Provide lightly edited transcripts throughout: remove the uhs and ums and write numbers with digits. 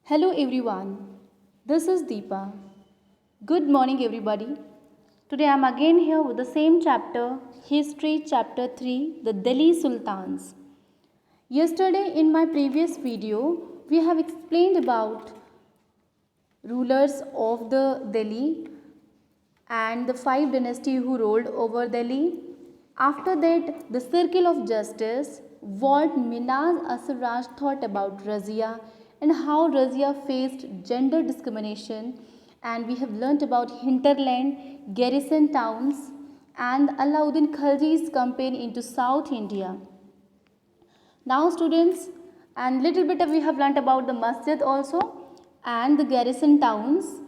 Hello everyone, this is Deepa. Good morning everybody. Today I am again here with the same chapter, History Chapter 3, the Delhi Sultans. Yesterday in my previous video, we have explained about rulers of the Delhi and the five dynasties who ruled over Delhi. After that, the circle of justice, what Minaz Asiraj thought about Razia and how Razia faced gender discrimination, and we have learnt about hinterland, garrison towns, and Alauddin Khalji's campaign into South India. Now students, and little bit we have learnt about the masjid also and the garrison towns.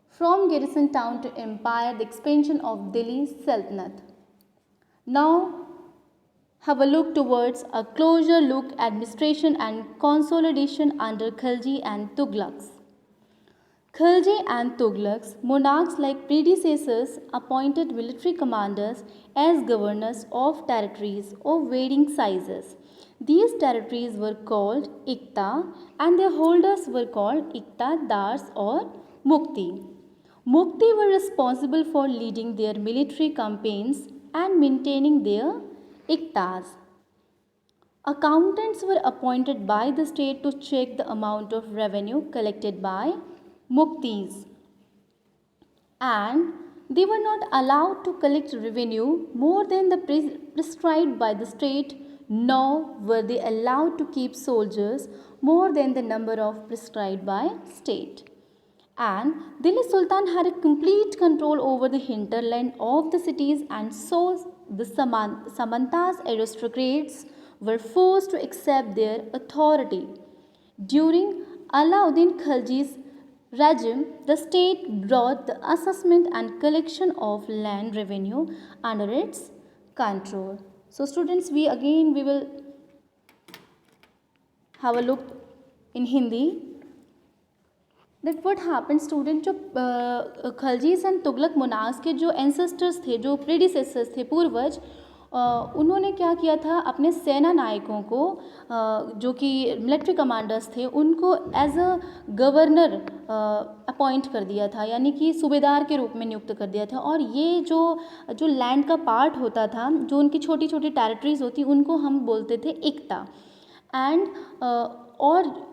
From garrison town to empire, the expansion of Delhi Sultanate. Now have a look towards a closer look administration and consolidation under Khalji and Tughlaqs. Khalji and Tughlaqs, monarchs like predecessors, appointed military commanders as governors of territories of varying sizes. These territories were called Ikta and their holders were called Iktadars or Mukti. Mukti were responsible for leading their military campaigns and maintaining their Iktas. Accountants were appointed by the state to check the amount of revenue collected by Muktis, and they were not allowed to collect revenue more than the prescribed by the state, nor were they allowed to keep soldiers more than the number of prescribed by state. And Delhi Sultan had a complete control over the hinterland of the cities, and so the Samantas aristocrats were forced to accept their authority. During Alauddin Khalji's regime, the state brought the assessment and collection of land revenue under its control. So students, we will have a look in Hindi. That what happened student, जो खलजीज and Tughlaq monarchs के जो ancestors थे, जो predecessors थे, पूर्वज, उन्होंने क्या किया था, अपने सेना नायकों को जो कि मिलिट्री कमांडर्स थे उनको एज अ गवर्नर अपॉइंट कर दिया था, यानी कि सूबेदार के रूप में नियुक्त कर दिया था। और ये जो लैंड का पार्ट होता था, जो उनकी छोटी छोटी टेरिटरीज होती, उनको हम बोलते थे इक्ता। एंड और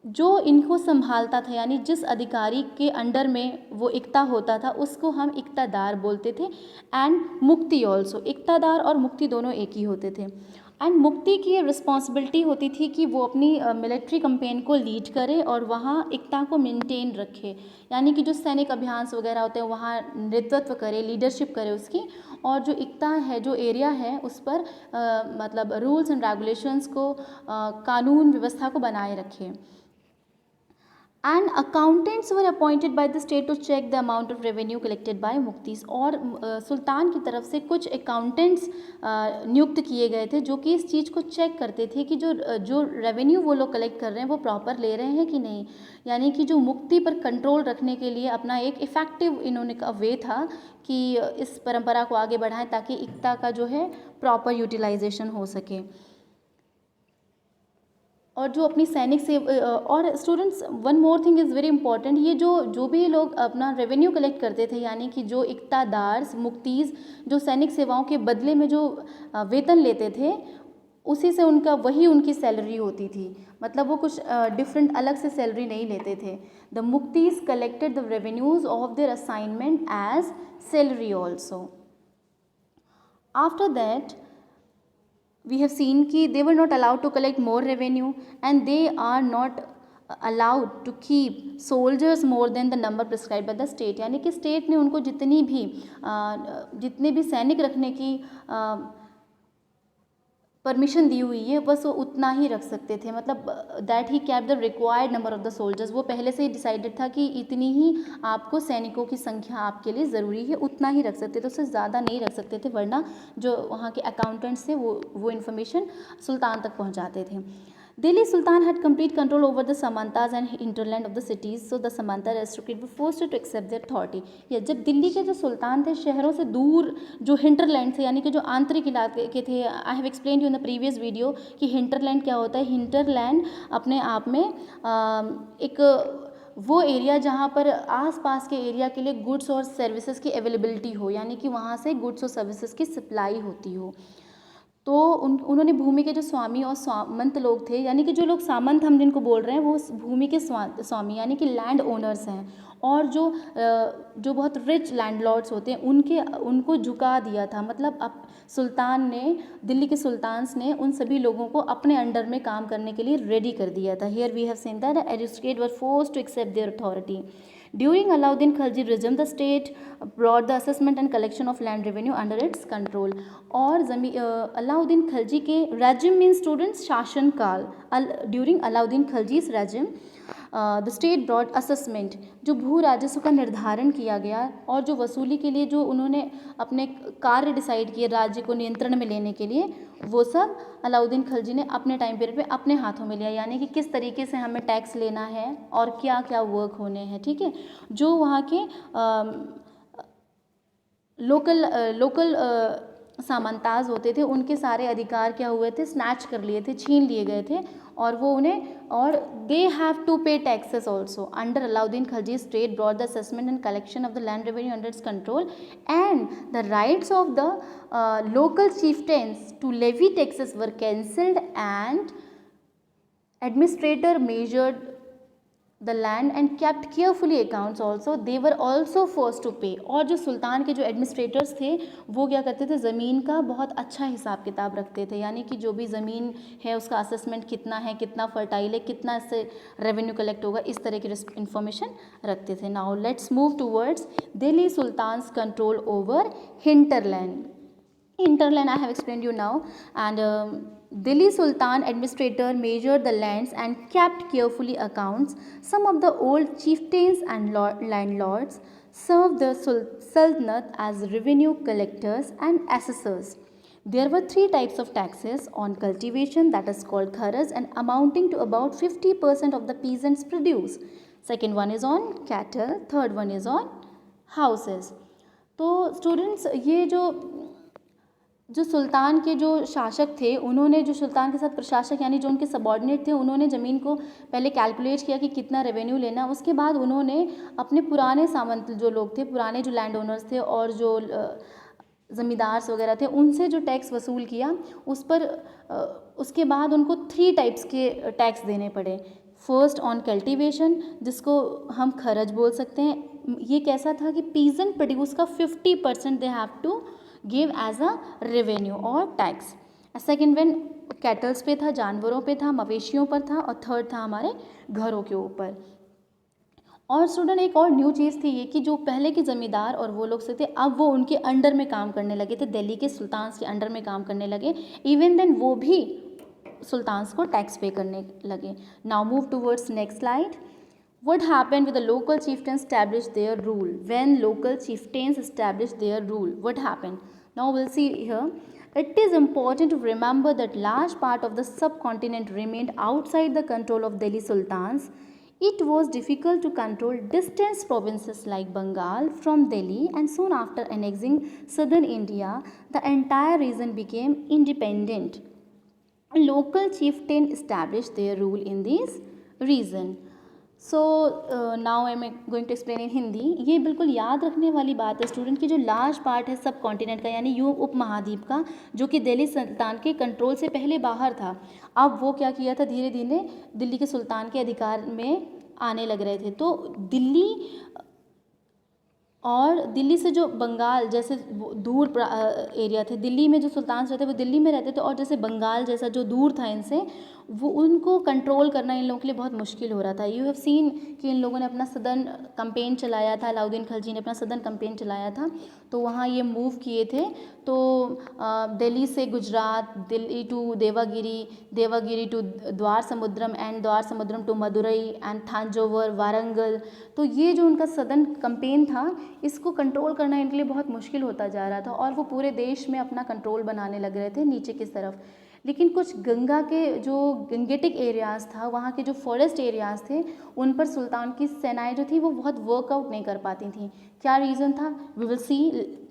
जो इनको संभालता था, यानी जिस अधिकारी के अंडर में वो इक्ता होता था, उसको हम इक्तादार बोलते थे। एंड मुक्ति ऑल्सो, इक्तादार और मुक्ति दोनों एक ही होते थे। एंड मुक्ति की रिस्पॉन्सिबिलिटी होती थी कि वो अपनी मिलिट्री कैंपेन को लीड करे और वहाँ इक्ता को मेंटेन रखे, यानी कि जो सैनिक अभियान वगैरह होते हैं वहाँ नेतृत्व करे, लीडरशिप करे उसकी, और जो इक्ता है, जो एरिया है, उस पर मतलब रूल्स एंड रेगुलेशंस को, कानून व्यवस्था को बनाए रखे। And accountants were appointed by the state to check the amount of revenue collected by मुक्तिस। और सुल्तान की तरफ से कुछ अकाउंटेंट्स नियुक्त किए गए थे जो कि इस चीज़ को चेक करते थे कि जो रेवेन्यू वो लोग कलेक्ट कर रहे हैं वो प्रॉपर ले रहे हैं कि नहीं, यानी कि जो मुक्ति पर कंट्रोल रखने के लिए अपना एक इफ़ेक्टिव इन्होंने का वे था कि इस परंपरा को आगे बढ़ाएं ताकि इक्ता का जो है प्रॉपर यूटिलाइजेशन हो सके। और जो अपनी सैनिक से, और students one more thing is very important, ये जो भी लोग अपना रेवेन्यू कलेक्ट करते थे, यानी कि जो इक्तादार्स, मुक्तीज़, जो सैनिक सेवाओं के बदले में जो वेतन लेते थे, उसी से वही उनकी सैलरी होती थी, मतलब वो कुछ डिफरेंट अलग से सैलरी नहीं लेते थे। The muqtis collected the revenues of their assignment as salary also. After that we have seen कि they were not allowed to collect more revenue and they are not allowed to keep soldiers more than the number prescribed by the state, यानी कि state ने उनको जितने भी सैनिक रखने की परमिशन दी हुई है बस वो उतना ही रख सकते थे, मतलब that he cap the required number of the soldiers. वो पहले से ही डिसाइडेड था कि इतनी ही आपको सैनिकों की संख्या आपके लिए ज़रूरी है, उतना ही रख सकते थे, उससे ज़्यादा नहीं रख सकते थे, वरना जो वहाँ के अकाउंटेंट्स थे वो इन्फॉर्मेशन सुल्तान तक पहुँचाते थे। Delhi Sultan had complete control over the Samantas and hinterland of the cities, so the Samanta aristocrats were forced to accept their authority. ये जब दिल्ली के जो सुल्तान थे, शहरों से दूर जो हिंटरलैंड थे, यानी कि जो आंतरिक इलाके के थे, I have explain you in the previous video कि हिंटरलैंड क्या होता है. हिंटरलैंड अपने आप में एक वो एरिया जहाँ पर आसपास के एरिया के लिए गुड्स और सर्विसेज की अवेलेबिलिटी हो, यानी कि वहाँ से गुड्स और सर्विसेज की सप्लाई होती हो. तो उन्होंने भूमि के जो स्वामी और सामंत लोग थे, यानी कि जो लोग सामंत हम जिनको बोल रहे हैं वो भूमि के स्वामी यानी कि लैंड ओनर्स हैं, और जो बहुत रिच लैंडलॉर्ड्स होते हैं उनको झुका दिया था. मतलब अब सुल्तान ने, दिल्ली के सुल्तान्स ने उन सभी लोगों को अपने अंडर में काम करने के लिए रेडी कर दिया था. Here we have seen that the aristocrats were forced to accept their authority. During Alauddin Khilji regime, the state brought the assessment and collection of land revenue under its control. और अलाउद्दीन खिलजी के regime means students शासन काल. During Alauddin खिलजी's regime, the state brought assessment, जो भू राजस्व का निर्धारण किया गया और जो वसूली के लिए जो उन्होंने अपने कार्य डिसाइड किए राज्य को नियंत्रण में लेने के लिए, वो सब अलाउद्दीन खिलजी ने अपने टाइम पीरियड पे अपने हाथों में लिया. यानी कि किस तरीके से हमें टैक्स लेना है और क्या क्या वर्क होने हैं. ठीक है, जो वहाँ के लोकल सामंताज होते थे उनके सारे अधिकार क्या हुए थे, स्नैच कर लिए थे, छीन लिए गए थे, और वो उन्हें, और दे हैव टू पे taxes also. Under Alauddin Khilji state brought the assessment and collection of the land revenue under its control, and the rights of the local chieftains to levy taxes were cancelled, and administrator measured the land and kept carefully accounts also. They were also forced to pay. और जो सुल्तान के जो administrators थे वो क्या करते थे, ज़मीन का बहुत अच्छा हिसाब किताब रखते थे. यानी कि जो भी ज़मीन है उसका असेसमेंट कितना है, कितना फर्टाइल है, कितना इससे रेवेन्यू कलेक्ट होगा, इस तरह की इन्फॉर्मेशन रखते थे. Now let's move towards Delhi sultans control over hinterland. Hinterland I have explained you now, and Delhi Sultan administrator measured the lands and kept carefully accounts. Some of the old chieftains and landlords served the Sultanate as revenue collectors and assessors. There were 3 types of taxes on cultivation, that is called kharaj, and amounting to about 50% of the peasants' produce. Second one is on cattle, third one is on houses. तो students, ये जो सुल्तान के जो शासक थे, उन्होंने जो सुल्तान के साथ प्रशासक यानी जो उनके सबॉर्डिनेट थे, उन्होंने ज़मीन को पहले कैलकुलेट किया कि कितना रेवेन्यू लेना. उसके बाद उन्होंने अपने पुराने सामंत जो लोग थे, पुराने जो लैंड ओनर्स थे और जो ज़मींदार्स वगैरह थे, उनसे जो टैक्स वसूल किया उस पर उसके बाद उनको 3 टाइप्स के टैक्स देने पड़े. फर्स्ट ऑन कल्टीवेशन, जिसको हम खरज बोल सकते हैं. ये कैसा था कि पीजेंट प्रोड्यूस का 50% they have to give as a revenue और टैक्स. सेकेंड वन कैटल्स पे था, जानवरों पे था, मवेशियों पर था, और थर्ड था हमारे घरों के ऊपर. और स्टूडेंट एक और न्यू चीज़ थी ये कि जो पहले के ज़मींदार और वो लोग से थे, अब वो उनके अंडर में काम करने लगे थे, दिल्ली के सुल्तान्स के अंडर में काम करने लगे. इवन देन वो भी सुल्तान्स को टैक्स पे करने लगे. Now move towards next slide. What happened with the local chieftains established their rule? When local chieftains established their rule, what happened? Now we'll see here. It is important to remember that large part of the subcontinent remained outside the control of Delhi sultans. It was difficult to control distant provinces like Bengal from Delhi, and soon after annexing southern India, the entire region became independent. Local chieftains established their rule in this region. So now I am going to explain in Hindi. ये बिल्कुल याद रखने वाली बात है student की जो large part है सब कॉन्टिनेंट का, यानी यूं उपमहाद्वीप का, जो कि दिल्ली सुल्तान के कंट्रोल से पहले बाहर था, अब वो क्या किया था, धीरे धीरे दिल्ली के सुल्तान के अधिकार में आने लग रहे थे. तो दिल्ली और दिल्ली से जो बंगाल जैसे दूर एरिया थे, दिल्ली में जो सुल्तान रहते वो दिल्ली में रहते थे, और जैसे बंगाल जैसा जो दूर था इनसे, वो उनको कंट्रोल करना इन लोगों के लिए बहुत मुश्किल हो रहा था. यू हैव सीन कि इन लोगों ने अपना सदर्न कैंपेन चलाया था, अलाउद्दीन खिलजी ने अपना सदर्न कैंपेन चलाया था, तो वहाँ ये मूव किए थे. तो दिल्ली से गुजरात, दिल्ली टू देवागिरी, देवागिरी टू द्वार समुद्रम, एंड द्वार समुद्रम टू मदुरई एंड थांजोवर, वारंगल. तो ये जो उनका सदर्न कैंपेन था, इसको कंट्रोल करना इनके लिए बहुत मुश्किल होता जा रहा था, और वो पूरे देश में अपना कंट्रोल बनाने लग रहे थे नीचे की तरफ. लेकिन कुछ गंगा के जो गंगेटिक एरियाज़ था, वहाँ के जो फॉरेस्ट एरियाज़ थे, उन पर सुल्तान की सेनाएं जो थी वो बहुत वर्कआउट नहीं कर पाती थी। क्या रीज़न था? We will see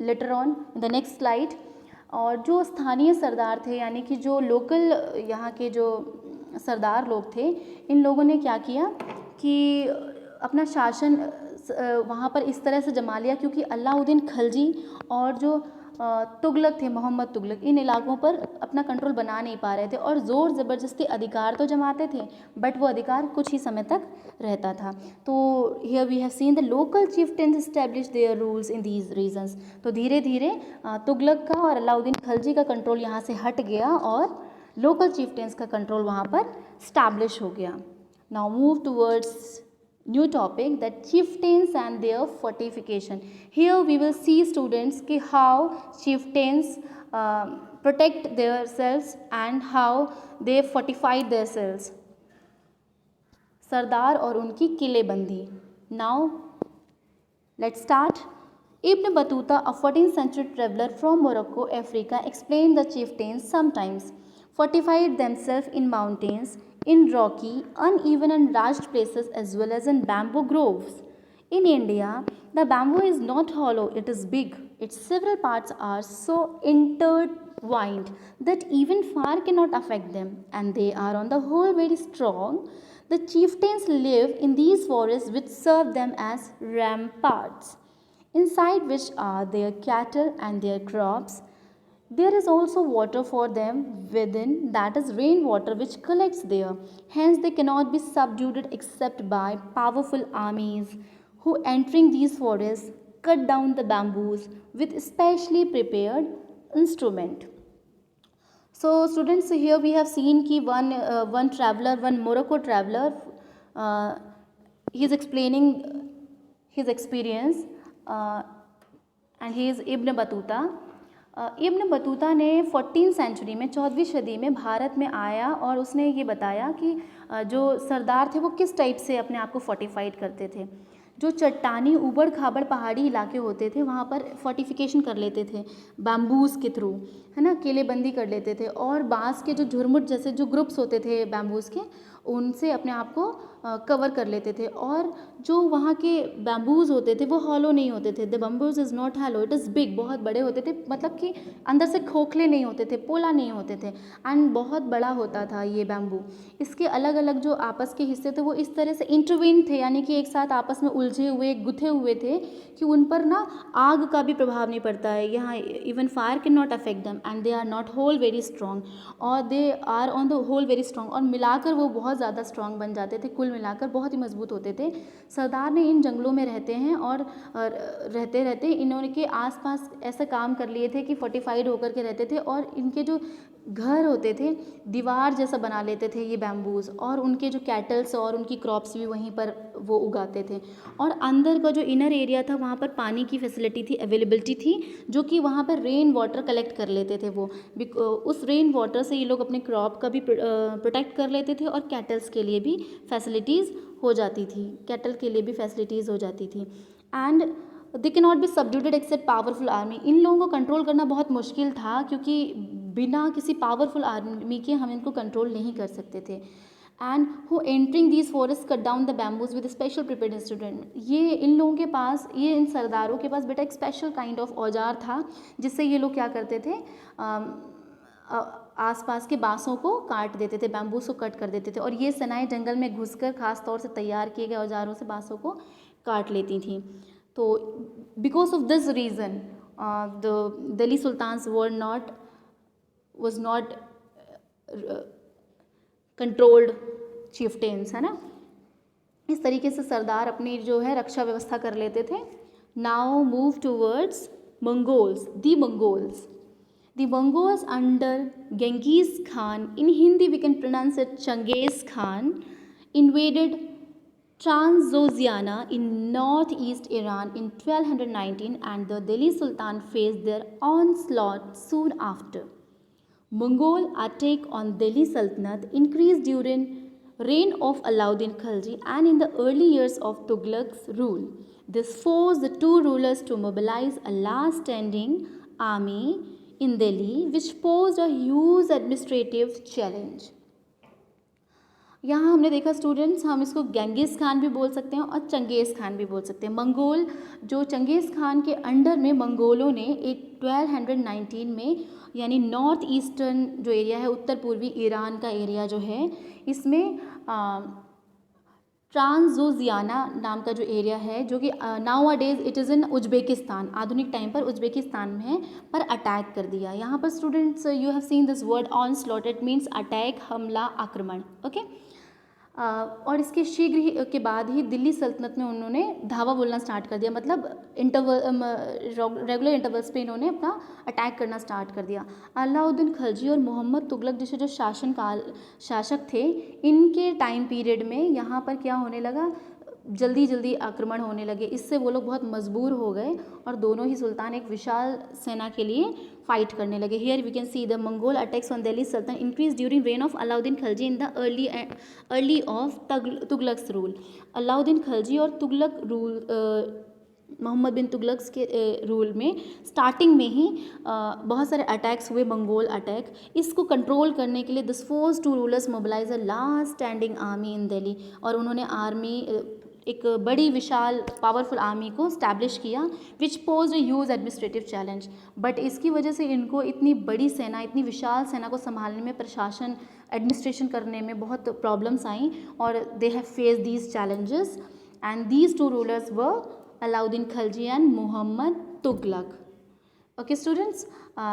later on in the next slide. और जो स्थानीय सरदार थे, यानी कि जो लोकल यहाँ के जो सरदार लोग थे, इन लोगों ने क्या किया कि अपना शासन वहाँ पर इस तरह से जमा लिया, क्योंकि अलाउद्दीन खिलजी और जो तुगलक थे, मोहम्मद तुगलक, इन इलाकों पर अपना कंट्रोल बना नहीं पा रहे थे और ज़ोर ज़बरदस्ती अधिकार तो जमाते थे, बट वो अधिकार कुछ ही समय तक रहता था। तो here we have seen the local chieftains establish their rules in these regions. तो धीरे धीरे तुगलक का और अलाउद्दीन खिलजी का कंट्रोल यहाँ से हट गया और लोकल चिफ्टेंस का कंट्रोल वहाँ पर स्टैब्लिश हो गया। Now move towards new topic, that chieftains and their fortification. Here we will see students कि how chieftains protect themselves and how they fortified themselves. सरदार और उनकी किलेबंदी. Now let's start. Ibn Battuta, a 14th century traveler from Morocco, Africa, explained the chieftains sometimes fortified themselves in mountains, in rocky, uneven and rugged places, as well as in bamboo groves. In India, the bamboo is not hollow, it is big. Its several parts are so intertwined that even fire cannot affect them, and they are on the whole very strong. The chieftains live in these forests which serve them as ramparts, inside which are their cattle and their crops. There is also water for them within, that is rainwater, which collects there. Hence they cannot be subdued except by powerful armies, who entering these forests cut down the bamboos with specially prepared instrument. So students, here we have seen ki one traveler, one Morocco traveler, he is explaining his experience, and he is Ibn Battuta. Ibn Battuta ने 14th century में, 14वीं सदी में भारत में आया और उसने ये बताया कि जो सरदार थे वो किस टाइप से अपने आप को फोर्टिफाइड करते थे। जो चट्टानी ऊबड़ खाबड़ पहाड़ी इलाके होते थे वहाँ पर फोर्टिफिकेशन कर लेते थे बैम्बूज़ के थ्रू, है ना, किलेबंदी कर लेते थे, और बांस के जो झुरमुट जैसे जो ग्रुप्स होते थे बैम्बूज़ के, उनसे अपने आप को कवर कर लेते थे। और जो वहाँ के बैम्बूज़ होते थे वो हॉलो नहीं होते थे। The bamboos is not hollow, it is big, बहुत बड़े होते थे, मतलब कि अंदर से खोखले नहीं होते थे, पोला नहीं होते थे, एंड बहुत बड़ा होता था ये बैम्बू। इसके अलग अलग जो आपस के हिस्से थे वो इस तरह से इंटरविन थे, यानी कि एक साथ आपस में उलझे हुए, गुथे हुए थे कि उन पर ना आग का भी प्रभाव नहीं पड़ता है। यहाँ even fire can not affect them, and they are not whole very strong, और they are on the whole very strong, और मिलाकर वो बहुत ज़्यादा स्ट्रॉन्ग बन जाते थे, कुल मिलाकर बहुत ही मजबूत होते थे। सरदार ने इन जंगलों में रहते हैं और रहते रहते इन्होंने के आसपास ऐसा काम कर लिए थे कि फोर्टिफाइड होकर के रहते थे, और इनके जो घर होते थे दीवार जैसा बना लेते थे ये बैम्बूज़, और उनके जो कैटल्स और उनकी क्रॉप्स भी वहीं पर वो उगाते थे। और अंदर का जो इनर एरिया था वहाँ पर पानी की फैसिलिटी थी, अवेलेबिलिटी थी, जो कि वहाँ पर रेन वाटर कलेक्ट कर लेते थे वो। उस रेन वाटर से ये लोग अपने क्रॉप का भी प्रोटेक्ट कर लेते थे, और कैटल्स के लिए भी फैसिलिटीज़ हो जाती थी, कैटल के लिए भी फैसिलिटीज़ हो जाती थी। And they can not be subdued except powerful army. इन लोगों को कंट्रोल करना बहुत मुश्किल था, क्योंकि बिना किसी पावरफुल आर्मी के हम इनको कंट्रोल नहीं कर सकते थे। And who entering these forest cut down the bamboos with special prepared instrument. ये इन लोगों के पास, ये इन सरदारों के पास बेटा एक स्पेशल काइंड ऑफ औजार था, जिससे ये लोग क्या करते थे, आसपास के बाँसों को काट देते थे, बैम्बूस को कट कर देते थे, और ये सेनाएं जंगल में घुसकर खास तौर से तैयार किए गए औजारों से बाँसों को काट लेती थीं। तो because of this reason the Delhi sultans was not controlled chieftains, है ना। इस तरीके से सरदार अपनी जो है रक्षा व्यवस्था कर लेते थे। Now move towards Mongols, the Mongols. The Mongols under Genghis Khan, in Hindi we can pronounce it Changiz Khan, invaded Transoxiana in northeast Iran in 1219, and the Delhi Sultan faced their onslaught soon after. Mongol attack on Delhi Sultanate increased during reign of Alauddin Khilji and in the early years of Tughlaq's rule. This forced the two rulers to mobilize a last standing army in Delhi which posed a huge administrative challenge. यहाँ हमने देखा students, हम इसको Genghis Khan भी बोल सकते हैं और चंगेज़ खान भी बोल सकते हैं। मंगोल जो चंगेज़ खान के अंडर में मंगोलों ने एक 1219 में, यानी नॉर्थ ईस्टर्न जो एरिया है, उत्तर पूर्वी ईरान का एरिया जो है, इसमें ट्रांसजोजियाना नाम का जो एरिया है, जो कि now a days it is in Uzbekistan, आधुनिक टाइम पर उज्बेकिस्तान में है, पर अटैक कर दिया। यहाँ पर students you have seen this word onslaught, it means attack, हमला, आक्रमण। ओके, और इसके शीघ्र ही के बाद ही दिल्ली सल्तनत में उन्होंने धावा बोलना स्टार्ट कर दिया, मतलब रेगुलर इंटरवल्स पे इन्होंने अपना अटैक करना स्टार्ट कर दिया। अलाउद्दीन खिलजी और मोहम्मद तुगलक जैसे जो शासक थे, इनके टाइम पीरियड में यहाँ पर क्या होने लगा, जल्दी जल्दी आक्रमण होने लगे। इससे वो लोग बहुत मजबूर हो गए और दोनों ही सुल्तान एक विशाल सेना के लिए फाइट करने लगे। Here we can see the Mongol attacks on Delhi Sultanate increase during reign of Alauddin Khilji in the early of Tughlaqs rule. Alauddin Khilji और तुगलक रूल, मोहम्मद बिन तुगलक के रूल में स्टार्टिंग में ही बहुत सारे अटैक्स हुए, मंगोल अटैक। इसको कंट्रोल करने के लिए this force to rulers mobilise a large standing army in Delhi, और उन्होंने आर्मी, एक बड़ी विशाल पावरफुल आर्मी को स्टैब्लिश किया, which pose a huge administrative challenge. But इसकी वजह से इनको इतनी बड़ी सेना, इतनी विशाल सेना को संभालने में, प्रशासन, एडमिनिस्ट्रेशन करने में बहुत प्रॉब्लम्स आई, और they have face these challenges, and these two rulers were Alauddin Khilji and Muhammad Tughlaq. Okay students,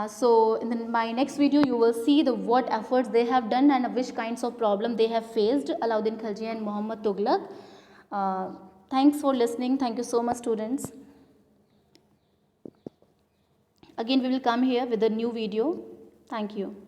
so in my next video you will see the what efforts they have done and which kinds of problem they have faced, Alauddin Khilji and Muhammad Tughlaq. Thanks for listening. Thank you so much students. Again we will come here with a new video. Thank you.